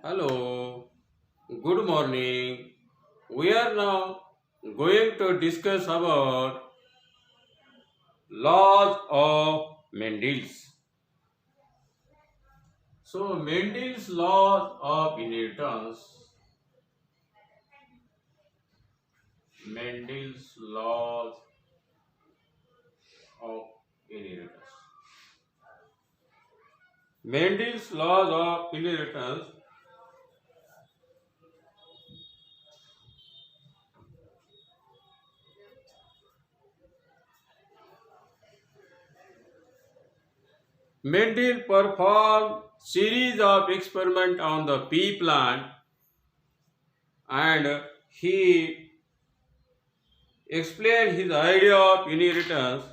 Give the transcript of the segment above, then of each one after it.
Hello, good morning. We are now going to discuss about laws of Mendel's. So, Mendel's laws of inheritance. Mendel's laws of inheritance. Mendel's laws of inheritance. Mendel performed series of experiments on the pea plant and he explained his idea of inheritance.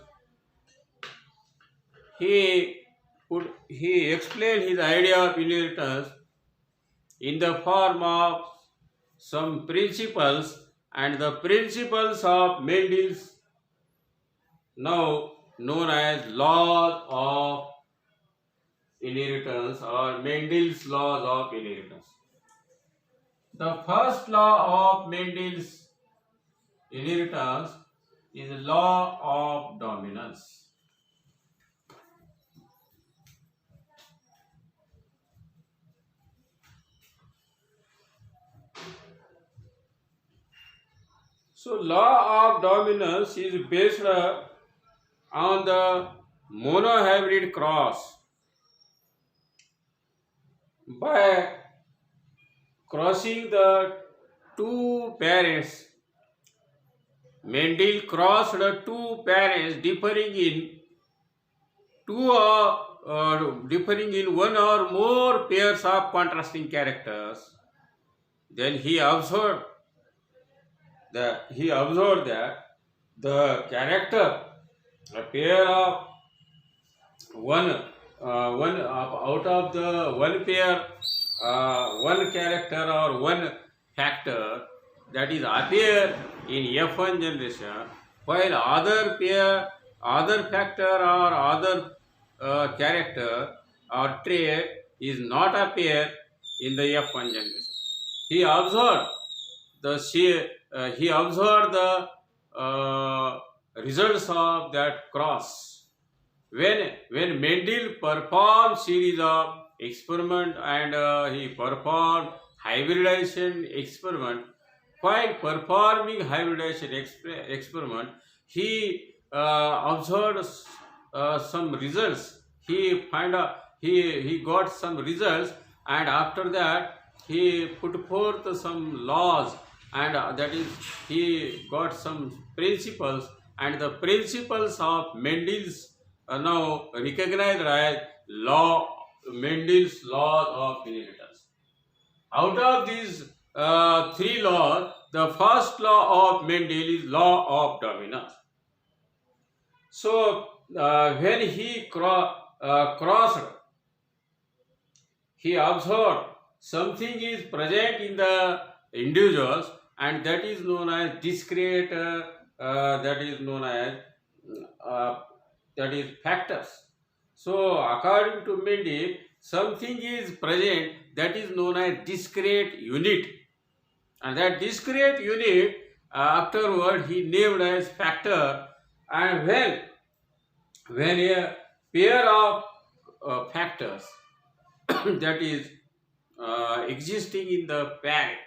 He explained his idea of inheritance in the form of some principles, and the principles of Mendel's now known as laws of inheritance or Mendel's laws of inheritance. The first law of Mendel's inheritance is the law of dominance. So, law of dominance is based on the monohybrid cross. By crossing the two parents, Mendel crossed the two parents differing in one or more pairs of contrasting characters. Then he observed that the character, a pair of one out of the one pair, one character or one factor that is appear in F1 generation, while other factor or other character or trait is not appear in the F1 generation. He observed the results of that cross. When Mendel performed series of experiment and he performed hybridization experiment, while performing hybridization experiment, he observed some results. He got some results, and after that he put forth some laws, and that is he got some principles, and the principles of Mendel's are now recognized as Mendel's laws of inheritance. Out of these three laws, the first law of Mendel is law of dominance. So when he crossed, he observed something is present in the individuals, and that is known as discrete. That is factors. So according to Mendel, something is present that is known as discrete unit, and that discrete unit afterward he named as factor. And when a pair of factors that is existing in the parent,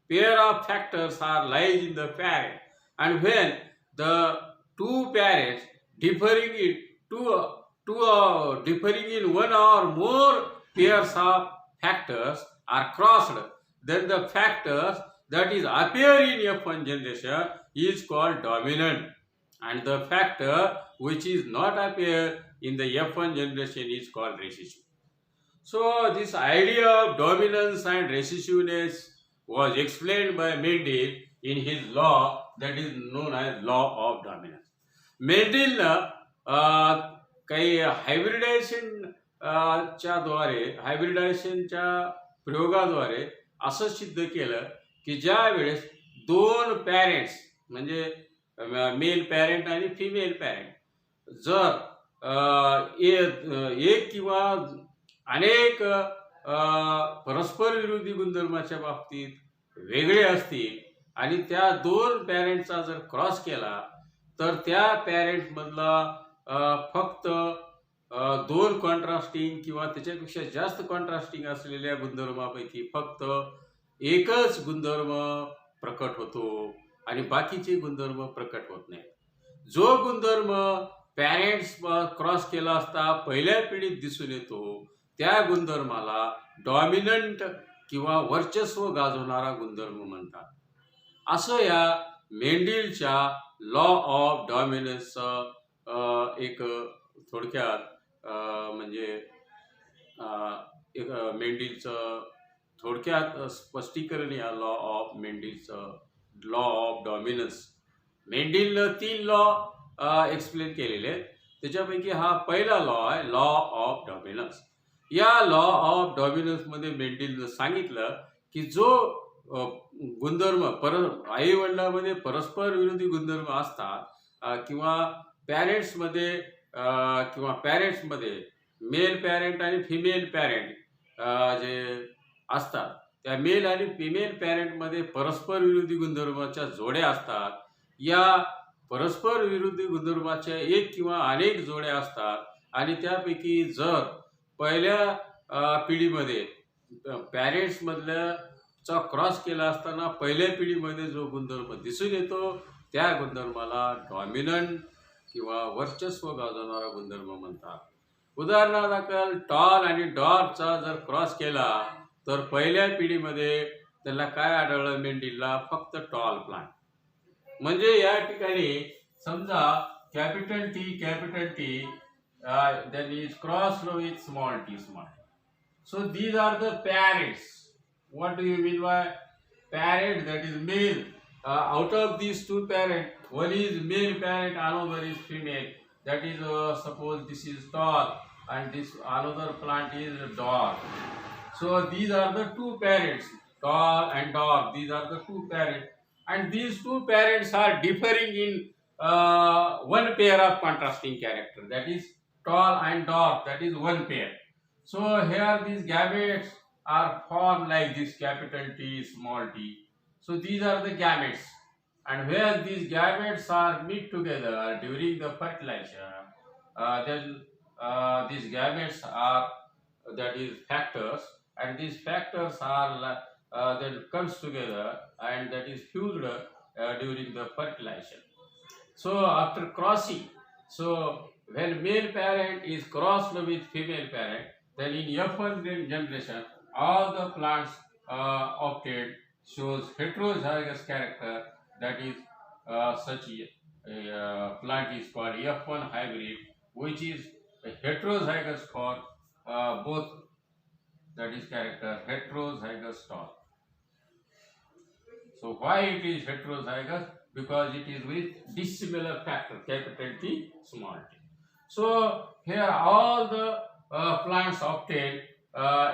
pair of factors are lies in the parent, and when the two parents differing in one or more pairs of factors are crossed, then the factors that is appear in F1 generation is called dominant, and the factor which is not appear in the F1 generation is called recessive. So this idea of dominance and recessiveness was explained by Mendel in his law that is known as law of dominance. Mendel काही हायब्रिडायझेशनच्या प्रयोगाद्वारे असं सिद्ध केलं की ज्या वेळेस दोन parents म्हणजे mail parent आणि फिमेल पॅरेंट जर एक किंवा अनेक परस्पर विरोधी गुणधर्माच्या बाबतीत वेगळे असतील आणि त्या दोन पॅरेंटचा जर क्रॉस केला तर त्या पॅरेंटमधला फक्त दोन कॉन्ट्रास्टिंग किंवा त्याच्यापेक्षा जास्त कॉन्ट्रास्टिंग असलेल्या गुणधर्मापैकी फक्त एकच गुणधर्म प्रकट होतो आणि बाकीचे गुणधर्म प्रकट होत नाही. जो गुणधर्म पॅरेंट्स क्रॉस केला असता पहिल्या पिढीत दिसून येतो त्या गुणधर्माला डॉमिनंट किंवा वर्चस्व गाजवणारा गुणधर्म म्हणतात. असं या मेंडिलच्या लॉ ऑफ डॉमिनन्सचं एक थोडक्यात म्हणजे एक मेंडिलचं थोडक्यात स्पष्टीकरण या लॉ ऑफ मेंडिलचं लॉ ऑफ डॉमिनन्स. मेंडिलनं 3 लॉ एक्सप्लेन केलेले आहेत. त्याच्यापैकी हा पहिला लॉ आहे लॉ ऑफ डॉमिनन्स. या लॉ ऑफ डॉमिनन्समध्ये मेंडिलनं सांगितलं की जो गुणधर्म आई वडिलांमध्ये परस्पर विरोधी गुणधर्म असतात किंवा पॅरेंट्समध्ये मेल पॅरेंट आणि फिमेल पॅरेंट जे असतात त्या मेल आणि फिमेल पॅरेंटमध्ये परस्पर विरोधी गुणधर्माच्या जोड्या असतात. या परस्पर विरोधी गुणधर्माच्या एक किंवा अनेक जोड्या असतात आणि त्यापैकी जर पहिल्या पिढीमध्ये पॅरेंट्समधल्याचा क्रॉस केला असताना पहिल्या पिढीमध्ये जो गुणधर्म दिसून येतो त्या गुणधर्माला डॉमिनंट किंवा वर्चस्व गाजवणारा गुणधर्म म्हणतात. उदाहरणादाखल टॉल आणि डॉर्कचा जर क्रॉस केला तर पहिल्या पिढीमध्ये त्याला काय आढळलं मेंडिलला फक्त टॉल प्लांट. म्हणजे या ठिकाणी समजा capital T then is crossed with small t. So these are the parents. What do you mean by parent? That is male. Out of these two parents, one is male parent, another is female. That is suppose this is tall and this another plant is dark. So these are the two parents, tall and dark. These are the two parents, and these two parents are differing in one pair of contrasting character. That is tall and dark. That is one pair. So here these gametes are formed like this, capital T, small t. So these are the gametes, and where these gametes are meet together during the fertilization, then these gametes are that is factors, and these factors are then comes together and that is fused during the fertilization. So after crossing, so when male parent is crossed with female parent, then in F1 generation, all the plants obtained shows heterozygous character. That is such a plant is called F1 hybrid, which is heterozygous for both. That is character heterozygous tall. So why it is heterozygous? Because it is with dissimilar factor, capital T, small t. So here all the plants obtained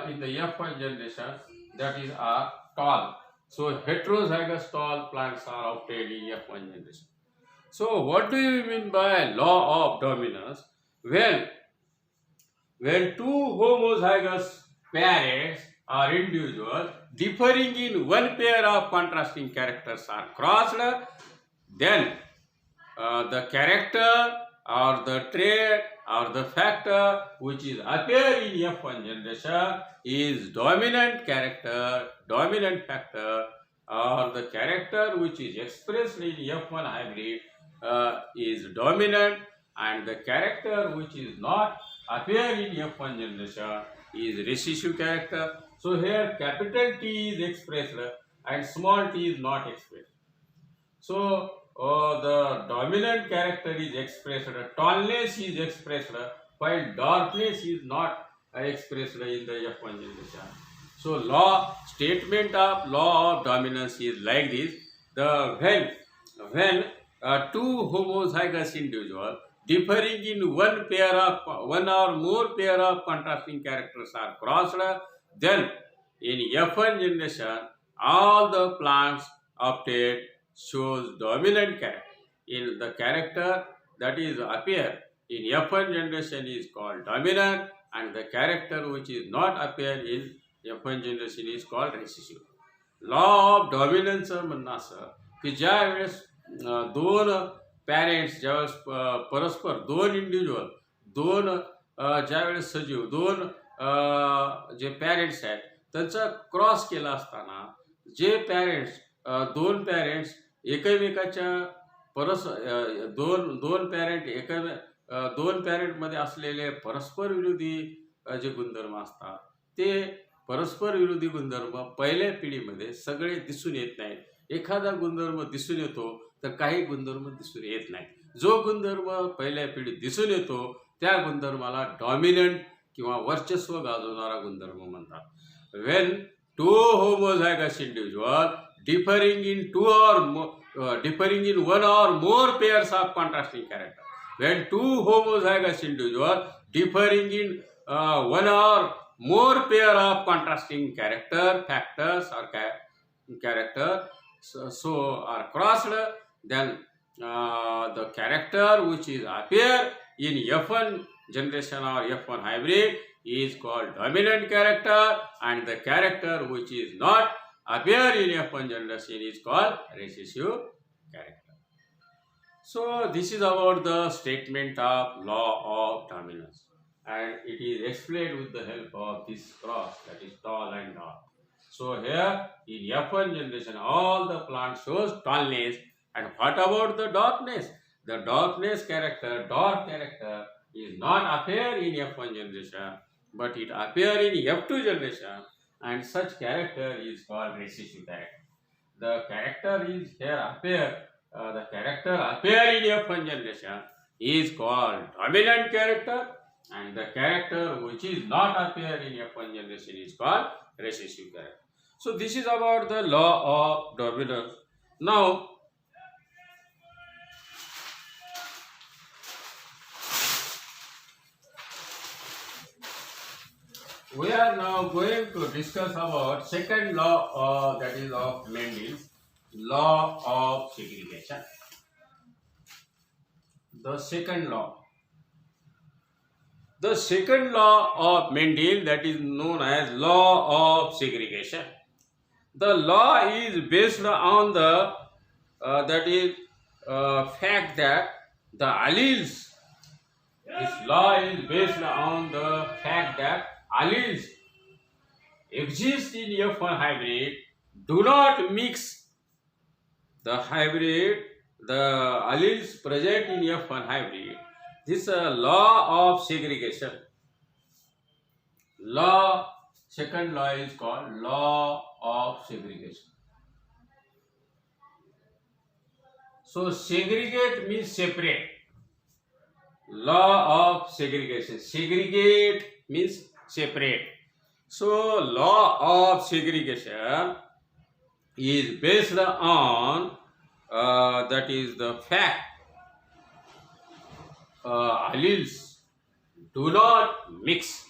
in the F1 generation, that is are tall. So heterozygous tall plants are obtained in F1 generation. So what do you mean by law of dominance? Well, when two homozygous parents or individuals differing in one pair of contrasting characters are crossed, then the character or the trait or the factor which is appear in F1 generation is dominant character, dominant factor, or the character which is expressed in F1 hybrid is dominant, and the character which is not appear in F1 generation is recessive character. So here capital T is expressed and small t is not expressed. So the dominant character is expressed, tallness is expressed, while darkness is not expressed in the F1 generation. So statement of law of dominance is like this: when two homozygous individuals differing in one or more pair of contrasting characters are crossed, then in F1 generation all the plants obtained shows dominant character. In the character that is appear in F1 generation is called dominant, and the character which is not appear in F1 generation is called recessive. Law of डॉमिनन्सचं म्हणणं असं की ज्या वेळेस दोन parents ज्यावेळेस परस्पर दोन इंडिव्हिज्युअल दोन ज्या वेळेस सजीव दोन जे पॅरेंट्स आहेत त्यांचा क्रॉस केला असताना जे पॅरेंट्स दोन पॅरेंट्स एकमेकाच्या दोन दोन पॅरेंट दोन पॅरेंटमध्ये असलेले परस्पर विरोधी जे गुणधर्म असतात ते परस्पर विरोधी गुणधर्म पहिल्या पिढीमध्ये सगळे दिसून येत नाहीत. एखादा गुणधर्म दिसून येतो तर काही गुणधर्म दिसून येत नाही. जो गुणधर्म पहिल्या पिढीत दिसून येतो त्या गुणधर्माला डॉमिनंट किंवा वर्चस्व गाजवणारा गुणधर्म म्हणतात. When two homozygous individual differing in one or more pairs of contrasting character. When two homozygous individuals differing in one or more pair of contrasting factors or character are crossed, then the character which is appear in F1 generation or F1 hybrid is called dominant character, and the character which is not appear in F1 generation is called recessive character. So this is about the statement of law of dominance, and it is explained with the help of this cross, that is tall and dark. So here in F1 generation all the plant shows tallness, and what about the darkness? The dark character is not appear in F1 generation, but it appear in F2 generation, and such character is called recessive character. The character is here appear. The character appear in F1 generation is called dominant character, and the character which is not appear in F1 generation is called recessive character. So this is about the law of dominance. Now we are now going to discuss about second law, that is of Mendel's law of segregation. The second law of Mendel, that is known as law of segregation. The law is based on the fact that the alleles. This law is based on the fact that alleles exist in F1 hybrid do not mix. The alleles present in F1 hybrid, this law of segregation. Second law is called law of segregation. So segregate means separate. Law of segregation. Segregate means separate. So law of segregation is based on that is the fact alleles do not mix.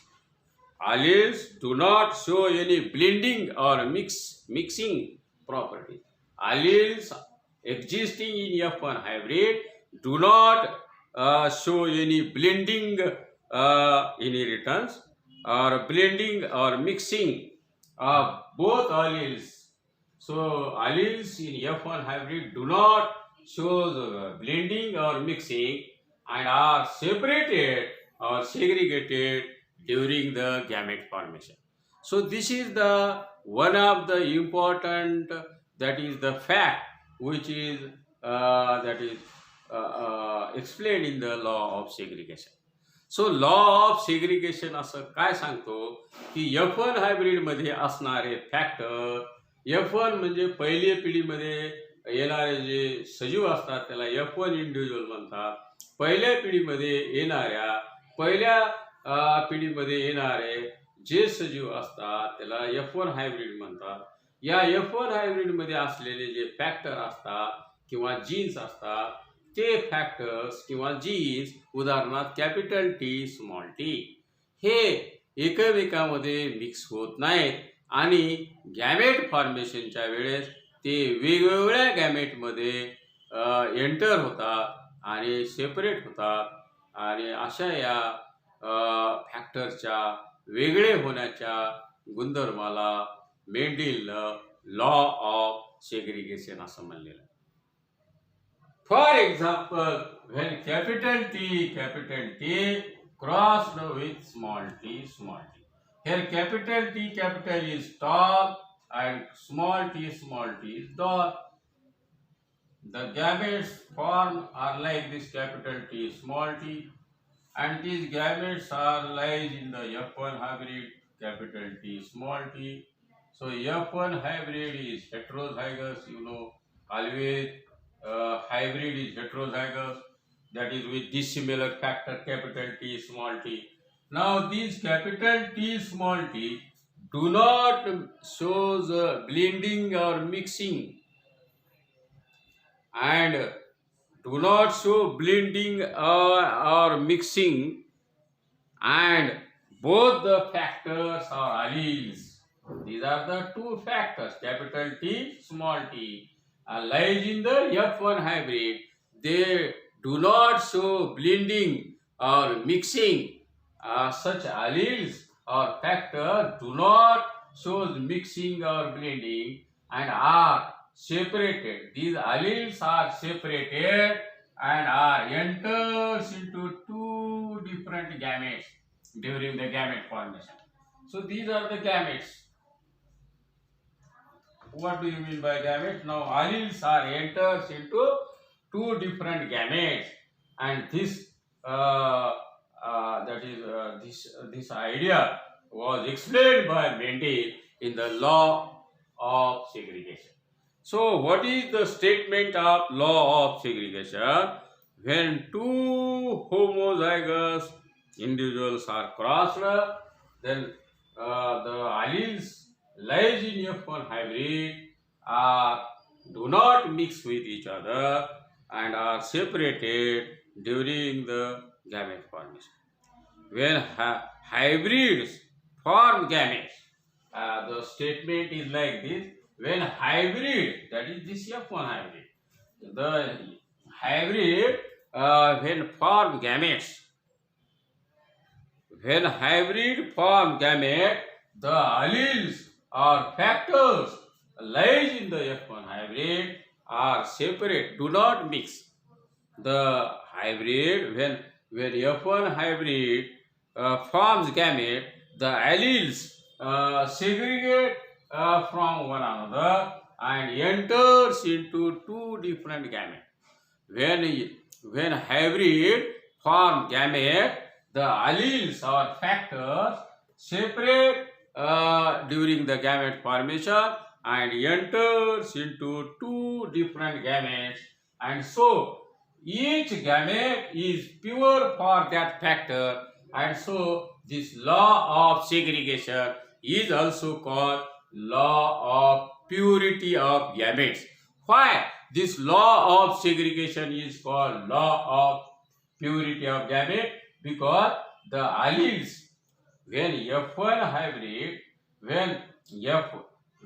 Alleles do not show any blending or mixing property. Alleles existing in F1 hybrid do not show any blending inheritance or blending or mixing of both alleles. So alleles in F1 hybrid do not show blending or mixing and are separated or segregated during the gamete formation. So this is the one of the important, that is the fact which is explained in the law of segregation. So law of segregation असं काय सांगतो की F1 हायब्रिडमध्ये असणारे factor, F1 म्हणजे पहिली पिढीमध्ये येणारे जे सजीव असतात त्याला F1 इंडिव्हिज्युअल म्हणतात. पहिल्या पिढीमध्ये येणारे जे सजीव असतात त्याला F1 हायब्रिड म्हणतात. या F1 हायब्रिडमध्ये असलेले जे फॅक्टर असतात किंवा जीन्स असतात ते फॅक्टर्स किंवा जीन्स, उदाहरणार्थ कॅपिटल टी, स्मॉल टी, हे एकमेकांमध्ये मिक्स होत नाहीत आणि गॅमेट फॉर्मेशनच्या वेळेस ते वेगवेगळ्या गॅमेटमध्ये एंटर होतात आणि सेपरेट होतात आणि अशा या फॅक्टरच्या वेगळे होण्याच्या गुणधर्माला मेंडेलनं लॉ ऑफ सेग्रिगेशन असं म्हणलेलं आहे. For example, when capital T crossed with small t. Here capital is tall and small t is tall. The gametes formed are like this capital T small t, and these gametes are lies in the F1 hybrid capital T small t. So F1 hybrid is heterozygous, always hybrid is heterozygous, that is with dissimilar factor capital T small t. Now these capital T small t do not show the blending or mixing, and do not show blending or mixing, and both the factors are alleles. These are the two factors, capital T, small t, lies in the F1 hybrid. They do not show blending or mixing. Such alleles or factors do not show mixing or blending and are separated. These alleles are separated and are enters into two different gametes during the gamete formation. So these are the gametes. What do you mean by gametes? Now alleles are enters into two different gametes, and this this idea was explained by Mendel in the law of segregation. So what is the statement of law of segregation? When two homozygous individuals are crossed, then the alleles lies in F1 hybrid do not mix with each other and are separated during the gamete formation. When hybrids form gametes, the statement is like this: when hybrid, that is this F1 hybrid, the hybrid when form gametes, when hybrid form gamete, the alleles or factors lies in the F1 hybrid are separate, do not mix. The hybrid, when F1 hybrid forms gamete, the alleles segregate from one another and enters into two different gametes. When hybrid form gamete, the alleles or factors separate during the gamete formation and enters into two different gametes, and so each gamete is pure for that factor, and so this law of segregation is also called law of purity of gametes. Why this law of segregation is called law of purity of gamete? Because the alleles, when F1 hybrid, when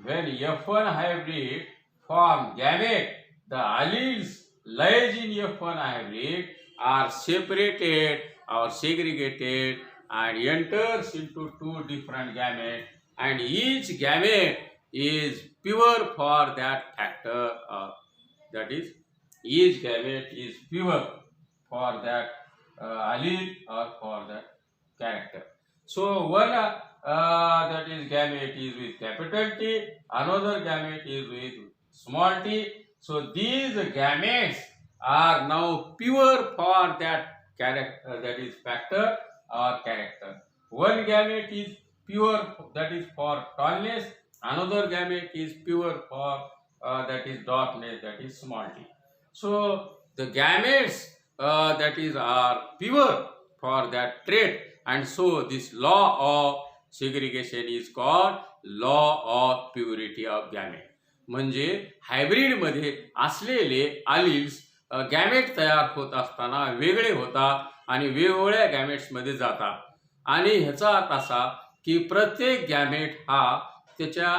F1 hybrid form gamete, the alleles lies in F1 hybrid are separated or segregated and enters into two different gametes, and each gamete is pure for that factor, that is, each gamete is pure for that allele or for that character. So one that is gamete is with capital T, another gamete is with small t. So these gametes are now pure for that character, that is factor or character. One gamete is pure, that is for tallness, another gamete is pure for that is darkness, that is small t. So the gametes that is are pure for that trait, and so this law of segregation is called law of purity of gamete. म्हणजे हायब्रिडमध्ये असलेले alleles gamete तयार होत असताना वेगळे होतात आणि वेगवेगळ्या गॅमेट्समध्ये जातात, आणि ह्याचा अर्थ असा की प्रत्येक गॅमेट हा त्याच्या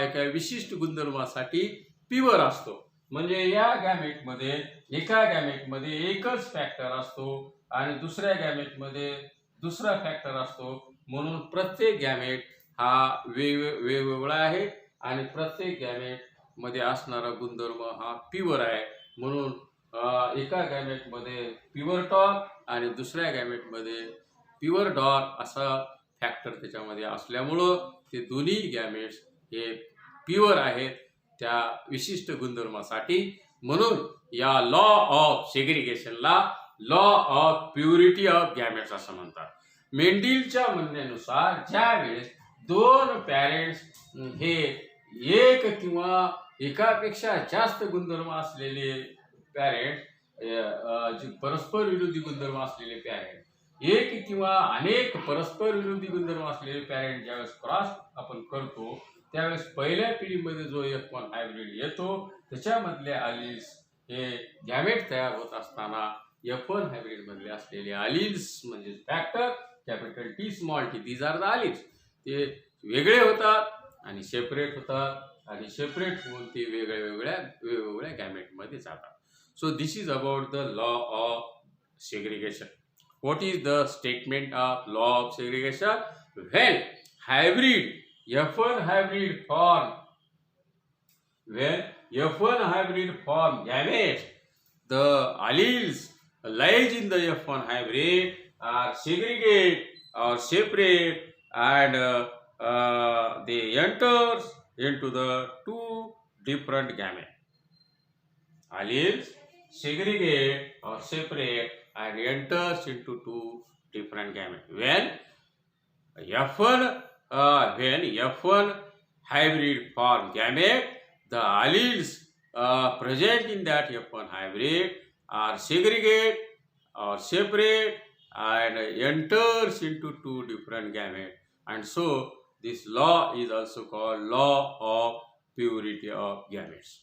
एका विशिष्ट गुणधर्मासाठी प्युअर असतो. म्हणजे या गॅमेटमध्ये एका गॅमेटमध्ये एकच फॅक्टर असतो आणि दुसऱ्या गॅमेटमध्ये दुसरा फॅक्टर असतो, म्हणून प्रत्येक गॅमेट हा वेगवेगळा आहे आणि प्रत्येक गॅमेट मध्ये असणारा गुणधर्म हा प्युअर आहे. म्हणून एका गॅमेटमध्ये प्युअर टॉर्क आणि दुसऱ्या गॅमेटमध्ये प्युअर डॉर्क असा फॅक्टर त्याच्यामध्ये असल्यामुळं ते दोन्ही गॅमेट्स हे प्युअर आहेत त्या विशिष्ट गुणधर्मासाठी. म्हणून या लॉ ऑफ सेग्रिगेशनला law of purity of gametes असं म्हणतात. मेंडिलच्या म्हणण्यानुसार ज्या वेळेस दोन पॅरेंट्स हे एक किंवा एकापेक्षा जास्त गुणधर्म असलेले पॅरेंट्स परस्पर विरोधी गुणधर्म असलेले पॅरेंट एक किंवा अनेक परस्पर विरोधी गुणधर्म असलेले पॅरेंट ज्यावेळेस क्रॉस आपण करतो त्यावेळेस पहिल्या पिढीमध्ये जो F1 हायब्रिड येतो त्याच्यामधले अलील्स हे गॅमेट तयार होत असताना F1 हायब्रिड मधले असलेले अलील्स म्हणजे factor capital T small t these are the alleles ते वेगळे होतात आणि सेपरेट होतात आणि सेपरेट होऊन ते वेगवेगळ्या गॅमेटमध्ये जातात. So this is about the law of segregation. What is the statement of law of segregation? When hybrid F1 hybrid form gametes, the alleles lies in the F1 hybrid are segregate or separate and they enters into the two different gametes. Alleles segregate or separate and enters into two different gametes. When F1 hybrid form gamete, the alleles present in that F1 hybrid are segregate or separate and enters into two different gametes. And so this law is also called law of purity of gametes.